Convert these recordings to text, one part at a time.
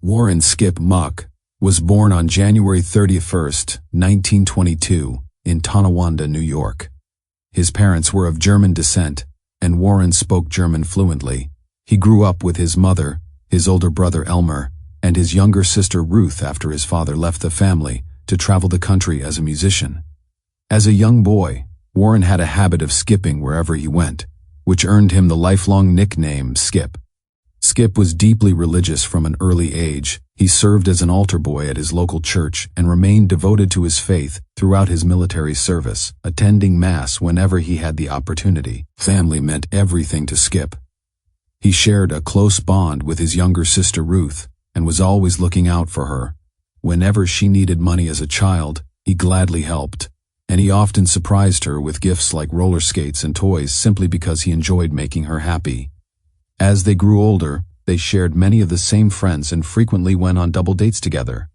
Warren Skip Muck was born on January 31st, 1922, in Tonawanda, New York. His parents were of German descent, and Warren spoke German fluently. He grew up with his mother, his older brother Elmer, and his younger sister Ruth after his father left the family to travel the country as a musician. As a young boy, Warren had a habit of skipping wherever he went, which earned him the lifelong nickname Skip. Skip was deeply religious from an early age. He served as an altar boy at his local church and remained devoted to his faith throughout his military service, attending Mass whenever he had the opportunity. Family meant everything to Skip. He shared a close bond with his younger sister Ruth and was always looking out for her. Whenever she needed money as a child, he gladly helped, and he often surprised her with gifts like roller skates and toys simply because he enjoyed making her happy. As they grew older, they shared many of the same friends and frequently went on double dates together.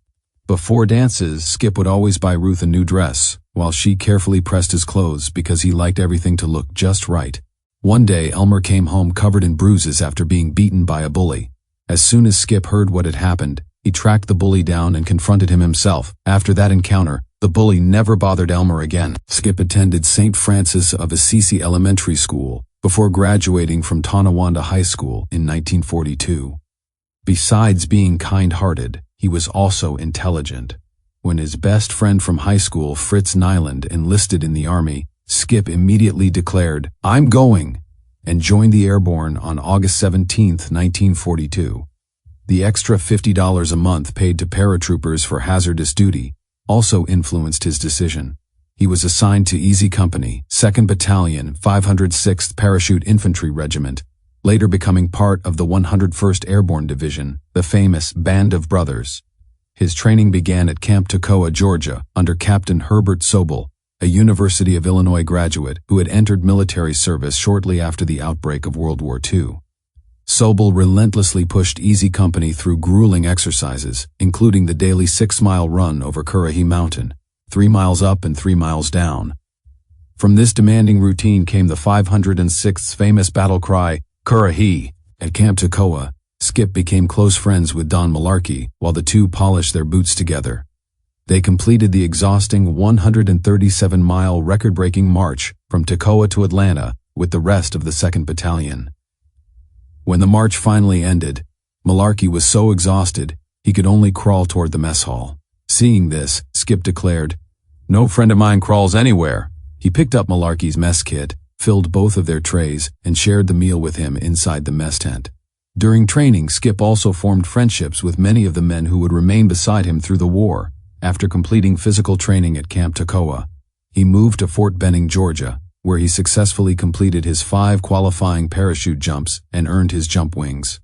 Before dances, Skip would always buy Ruth a new dress, while she carefully pressed his clothes because he liked everything to look just right. One day, Elmer came home covered in bruises after being beaten by a bully. As soon as Skip heard what had happened, he tracked the bully down and confronted him himself. After that encounter, the bully never bothered Elmer again. Skip attended St. Francis of Assisi Elementary School before graduating from Tonawanda High School in 1942. Besides being kind-hearted, he was also intelligent. When his best friend from high school, Fritz Nyland, enlisted in the Army, Skip immediately declared, "I'm going," and joined the Airborne on August 17, 1942. The extra $50 a month paid to paratroopers for hazardous duty also influenced his decision. He was assigned to Easy Company, 2nd Battalion, 506th Parachute Infantry Regiment, later becoming part of the 101st Airborne Division, the famous Band of Brothers. His training began at Camp Toccoa, Georgia, under Captain Herbert Sobel, a University of Illinois graduate who had entered military service shortly after the outbreak of World War II. Sobel relentlessly pushed Easy Company through grueling exercises, including the daily 6-mile run over Currahee Mountain, 3 miles up and 3 miles down. From this demanding routine came the 506th's famous battle cry, "Currahee." At Camp Toccoa, Skip became close friends with Don Malarkey while the two polished their boots together. They completed the exhausting 137-mile record-breaking march from Toccoa to Atlanta with the rest of the 2nd Battalion. When the march finally ended, Malarkey was so exhausted he could only crawl toward the mess hall. Seeing this, Skip declared, "No friend of mine crawls anywhere." He picked up Malarkey's mess kit, filled both of their trays, and shared the meal with him inside the mess tent. During training, Skip also formed friendships with many of the men who would remain beside him through the war. After completing physical training at Camp Toccoa, he moved to Fort Benning, Georgia, where he successfully completed his 5 qualifying parachute jumps and earned his jump wings.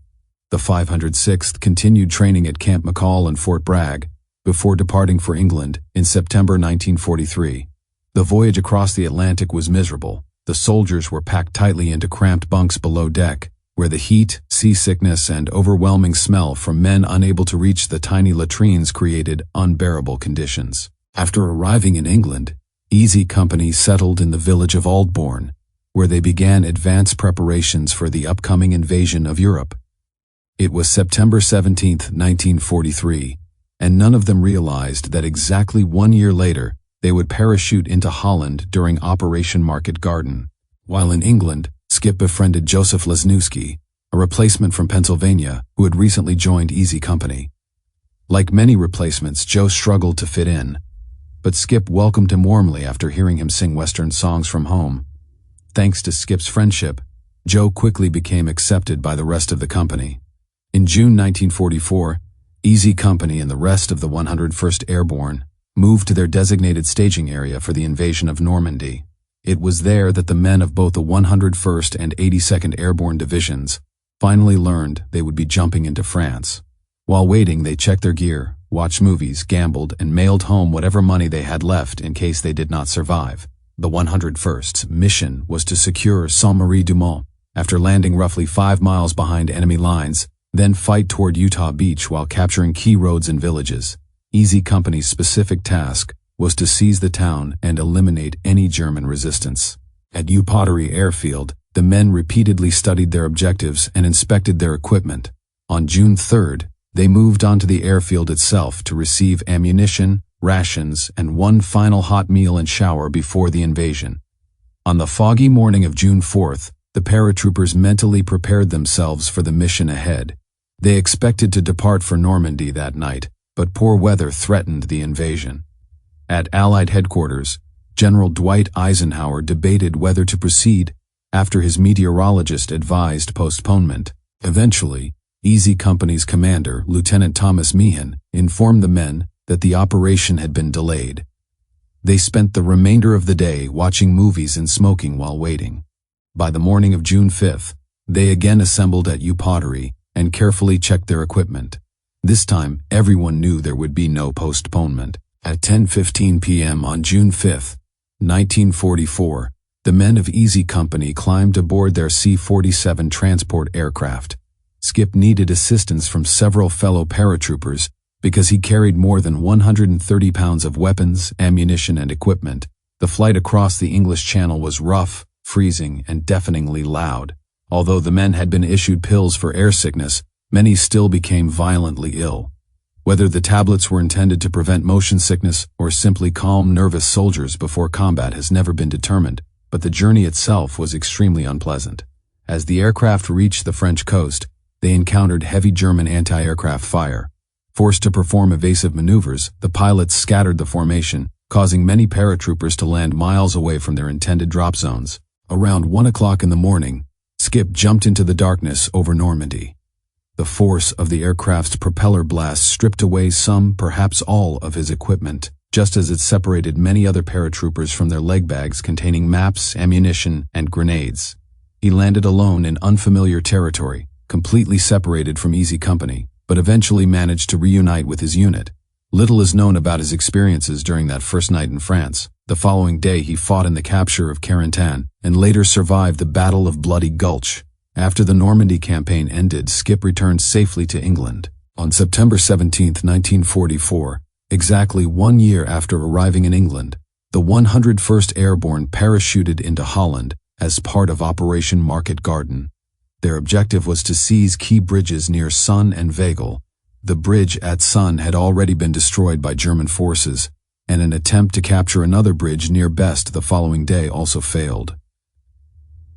The 506th continued training at Camp McCall and Fort Bragg, before departing for England in September 1943. The voyage across the Atlantic was miserable. The soldiers were packed tightly into cramped bunks below deck, where the heat, seasickness, and overwhelming smell from men unable to reach the tiny latrines created unbearable conditions. After arriving in England, Easy Company settled in the village of Aldbourne, where they began advanced preparations for the upcoming invasion of Europe. It was September 17, 1943, and none of them realized that exactly 1 year later, they would parachute into Holland during Operation Market Garden. While in England, Skip befriended Joseph Lesniewski, a replacement from Pennsylvania who had recently joined Easy Company. Like many replacements, Joe struggled to fit in, but Skip welcomed him warmly after hearing him sing Western songs from home. Thanks to Skip's friendship, Joe quickly became accepted by the rest of the company. In June 1944, Easy Company and the rest of the 101st Airborne moved to their designated staging area for the invasion of Normandy. It was there that the men of both the 101st and 82nd Airborne Divisions finally learned they would be jumping into France. While waiting, they checked their gear, watched movies, gambled, and mailed home whatever money they had left in case they did not survive. The 101st's mission was to secure Saint-Marie-du-Mont after landing roughly 5 miles behind enemy lines, then fight toward Utah Beach while capturing key roads and villages. Easy Company's specific task was to seize the town and eliminate any German resistance. At New Pottery Airfield, the men repeatedly studied their objectives and inspected their equipment. On June 3rd, They moved onto the airfield itself to receive ammunition, rations, and one final hot meal and shower before the invasion. On the foggy morning of June 4th, the paratroopers mentally prepared themselves for the mission ahead. They expected to depart for Normandy that night, but poor weather threatened the invasion. At Allied headquarters, General Dwight Eisenhower debated whether to proceed after his meteorologist advised postponement. Eventually, Easy Company's commander, Lieutenant Thomas Meehan, informed the men that the operation had been delayed. They spent the remainder of the day watching movies and smoking while waiting. By the morning of June 5th, they again assembled at U Pottery and carefully checked their equipment. This time, everyone knew there would be no postponement. At 10:15 p.m. on June 5th, 1944, the men of Easy Company climbed aboard their C-47 transport aircraft. Skip needed assistance from several fellow paratroopers because he carried more than 130 pounds of weapons, ammunition, and equipment. The flight across the English Channel was rough, freezing, and deafeningly loud. Although the men had been issued pills for air sickness, many still became violently ill. Whether the tablets were intended to prevent motion sickness or simply calm nervous soldiers before combat has never been determined, but the journey itself was extremely unpleasant. As the aircraft reached the French coast, they encountered heavy German anti-aircraft fire. Forced to perform evasive maneuvers, the pilots scattered the formation, causing many paratroopers to land miles away from their intended drop zones. Around 1 o'clock in the morning, Skip jumped into the darkness over Normandy. The force of the aircraft's propeller blast stripped away some, perhaps all, of his equipment, just as it separated many other paratroopers from their leg bags containing maps, ammunition, and grenades. He landed alone in unfamiliar territory, completely separated from Easy Company, but eventually managed to reunite with his unit. Little is known about his experiences during that first night in France. The following day he fought in the capture of Carentan, and later survived the Battle of Bloody Gulch. After the Normandy campaign ended, Skip returned safely to England. On September 17, 1944, exactly 1 year after arriving in England, the 101st Airborne parachuted into Holland as part of Operation Market Garden. Their objective was to seize key bridges near Sun and Veghel. The bridge at Sun had already been destroyed by German forces, and an attempt to capture another bridge near Best the following day also failed.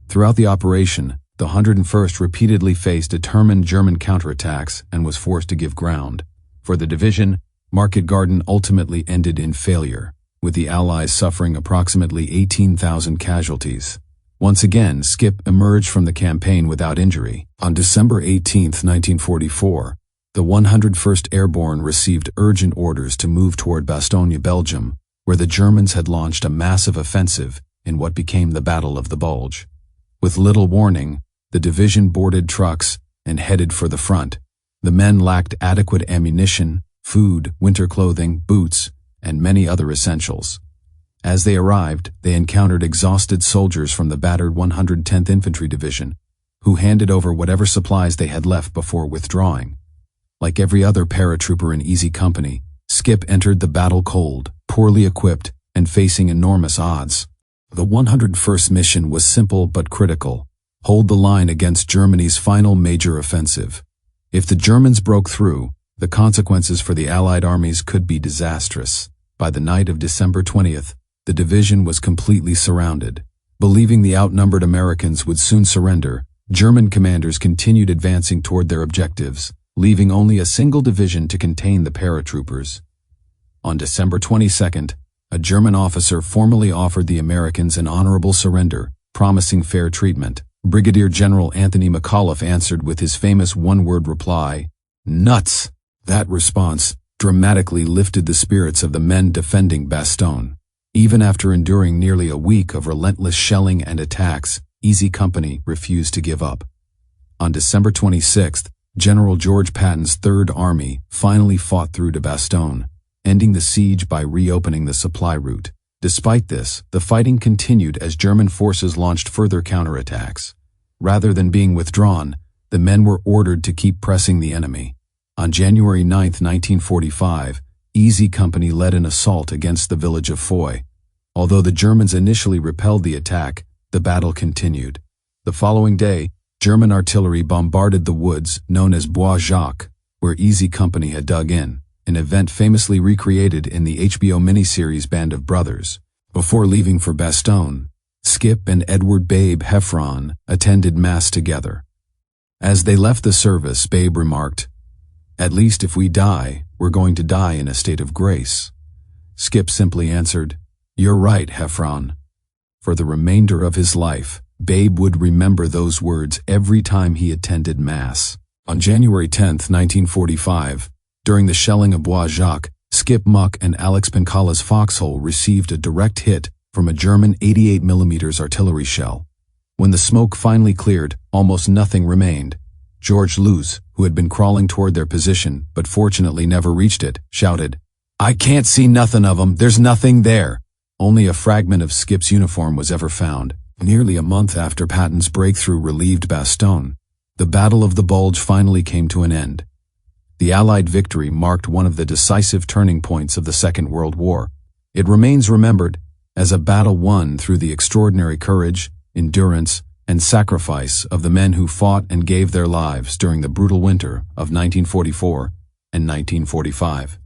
Throughout the operation, the 101st repeatedly faced determined German counterattacks and was forced to give ground. For the division, Market Garden ultimately ended in failure, with the Allies suffering approximately 18,000 casualties. Once again, Skip emerged from the campaign without injury. On December 18, 1944, the 101st Airborne received urgent orders to move toward Bastogne, Belgium, where the Germans had launched a massive offensive in what became the Battle of the Bulge. With little warning, the division boarded trucks and headed for the front. The men lacked adequate ammunition, food, winter clothing, boots, and many other essentials. As they arrived, they encountered exhausted soldiers from the battered 110th Infantry Division, who handed over whatever supplies they had left before withdrawing. Like every other paratrooper in Easy Company, Skip entered the battle cold, poorly equipped, and facing enormous odds. The 101st mission was simple but critical: hold the line against Germany's final major offensive. If the Germans broke through, the consequences for the Allied armies could be disastrous. By the night of December 20th, the division was completely surrounded. Believing the outnumbered Americans would soon surrender, German commanders continued advancing toward their objectives, leaving only a single division to contain the paratroopers. On December 22nd, a German officer formally offered the Americans an honorable surrender, promising fair treatment. Brigadier General Anthony McAuliffe answered with his famous one-word reply, "Nuts!" That response dramatically lifted the spirits of the men defending Bastogne. Even after enduring nearly a week of relentless shelling and attacks, Easy Company refused to give up. On December 26th, General George Patton's Third Army finally fought through to Bastogne, ending the siege by reopening the supply route. Despite this, the fighting continued as German forces launched further counterattacks. Rather than being withdrawn, the men were ordered to keep pressing the enemy. On January 9, 1945, Easy Company led an assault against the village of Foy. Although the Germans initially repelled the attack, the battle continued. The following day, German artillery bombarded the woods known as Bois Jacques, where Easy Company had dug in, an event famously recreated in the HBO miniseries Band of Brothers. Before leaving for Bastogne, Skip and Edward "Babe" Heffron attended Mass together. As they left the service, Babe remarked, "At least if we die, we're going to die in a state of grace." Skip simply answered, "You're right, Heffron." For the remainder of his life, Babe would remember those words every time he attended Mass. On January 10, 1945, during the shelling of Bois Jacques, Skip, Muck, and Alex Penkala's foxhole received a direct hit from a German 88mm artillery shell. When the smoke finally cleared, almost nothing remained. George Luce, who had been crawling toward their position but fortunately never reached it, shouted, "I can't see nothing of 'em, there's nothing there." Only a fragment of Skip's uniform was ever found. Nearly a month after Patton's breakthrough relieved Bastogne, the Battle of the Bulge finally came to an end. The Allied victory marked one of the decisive turning points of the Second World War. It remains remembered as a battle won through the extraordinary courage, endurance, and sacrifice of the men who fought and gave their lives during the brutal winter of 1944 and 1945.